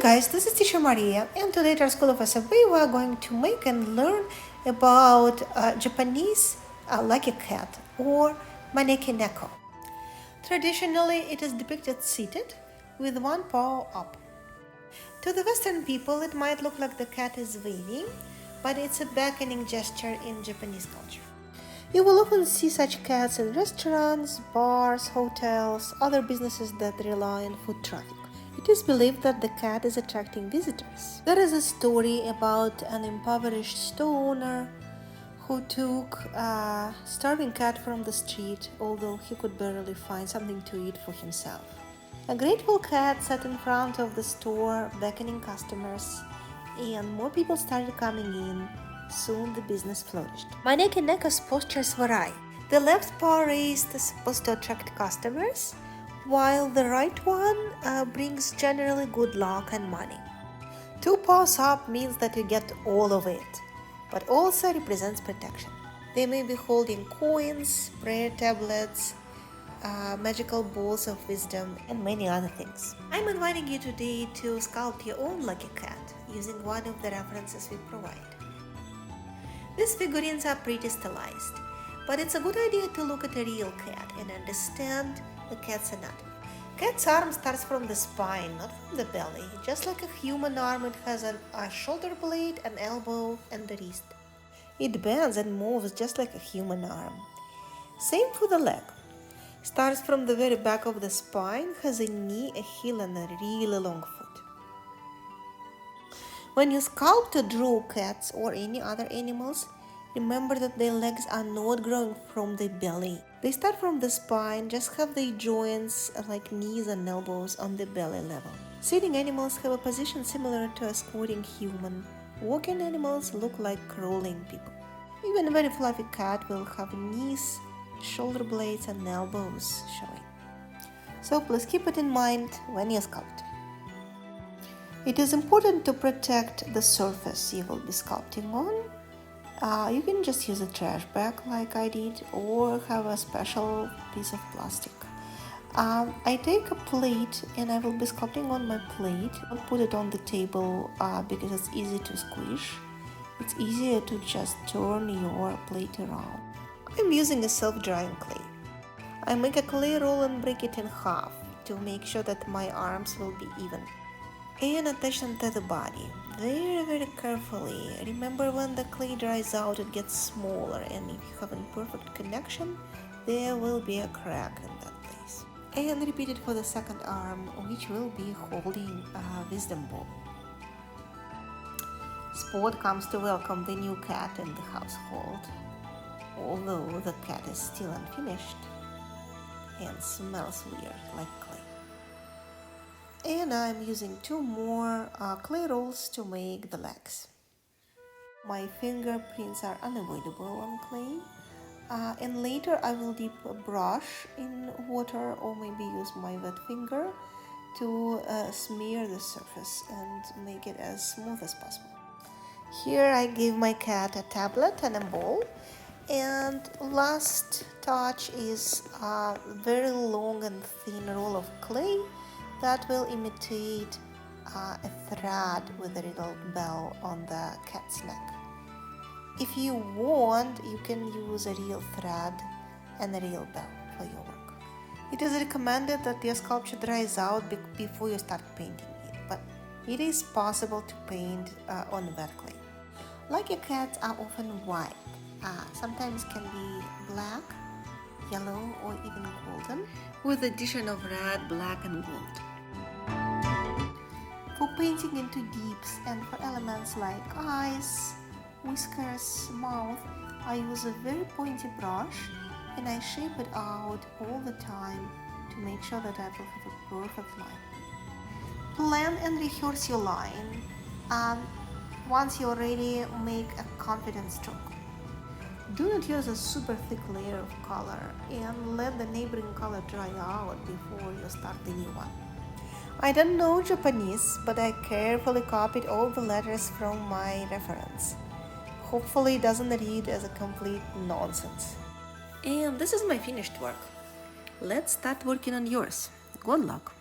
guys, this is Teacher Maria, and today at our School of Assembly we are going to make and learn about Japanese lucky cat or maneki neko. Traditionally, it is depicted seated with one paw up. To the Western people, it might look like the cat is waving, but it's a beckoning gesture in Japanese culture. You will often see such cats in restaurants, bars, hotels, other businesses that rely on foot traffic. It is believed that the cat is attracting visitors. There is a story about an impoverished store owner who took a starving cat from the street, although he could barely find something to eat for himself. A grateful cat sat in front of the store, beckoning customers, and more people started coming in. Soon the business flourished. Maneki neko's postures vary. The left paw raised is supposed to attract customers, while the right one brings generally good luck and money. Two paws up means that you get all of it, but also represents protection. They may be holding coins, prayer tablets, magical balls of wisdom, and many other things. I'm inviting you today to sculpt your own lucky cat using one of the references we provide. These figurines are pretty stylized, but it's a good idea to look at a real cat and understand the cat's anatomy. Cat's arm starts from the spine, not from the belly. Just like a human arm, it has a shoulder blade, an elbow, and a wrist. It bends and moves just like a human arm. Same for the leg. Starts from the very back of the spine, has a knee, a heel, and a really long foot. When you sculpt or draw cats or any other animals, remember that their legs are not growing from the belly. They start from the spine, just have their joints like knees and elbows on the belly level. Sitting animals have a position similar to a squatting human. Walking animals look like crawling people. Even a very fluffy cat will have knees, shoulder blades, and elbows showing. So please keep it in mind when you sculpt. It is important to protect the surface you will be sculpting on. You can just use a trash bag like I did, or have a special piece of plastic. I take a plate and I will be sculpting on my plate. I'll put it on the table because it's easy to squish. It's easier to just turn your plate around. I'm using a self-drying clay. I make a clay roll and break it in half to make sure that my arms will be even. And attach them to the body very carefully. Remember, when the clay dries out, it gets smaller, and if you have imperfect connection, there will be a crack in that place. And repeat it for the second arm, which will be holding a wisdom ball. Spot comes to welcome the new cat in the household, although the cat is still unfinished and smells weird like clay. And I'm using two more clay rolls to make the legs. My fingerprints are unavoidable on clay, and later I will dip a brush in water or maybe use my wet finger to smear the surface and make it as smooth as possible. Here I give my cat a tablet and a ball, and last touch is a very long and thin roll of clay that will imitate a thread with a little bell on the cat's neck. If you want, you can use a real thread and a real bell for your work. It is recommended that your sculpture dries out before you start painting it, but it is possible to paint on wet clay. Lucky cats are often white, sometimes can be black, yellow, or even golden, with the addition of red, black, and gold. For painting into deeps and for elements like eyes, whiskers, mouth, I use a very pointy brush and I shape it out all the time to make sure that I will have a perfect line. Plan and rehearse your line. Once you're ready, make a confident stroke. Do not use a super thick layer of color and let the neighboring color dry out before you start the new one. I don't know Japanese, but I carefully copied all the letters from my reference. Hopefully it doesn't read as a complete nonsense. And this is my finished work. Let's start working on yours. Good luck!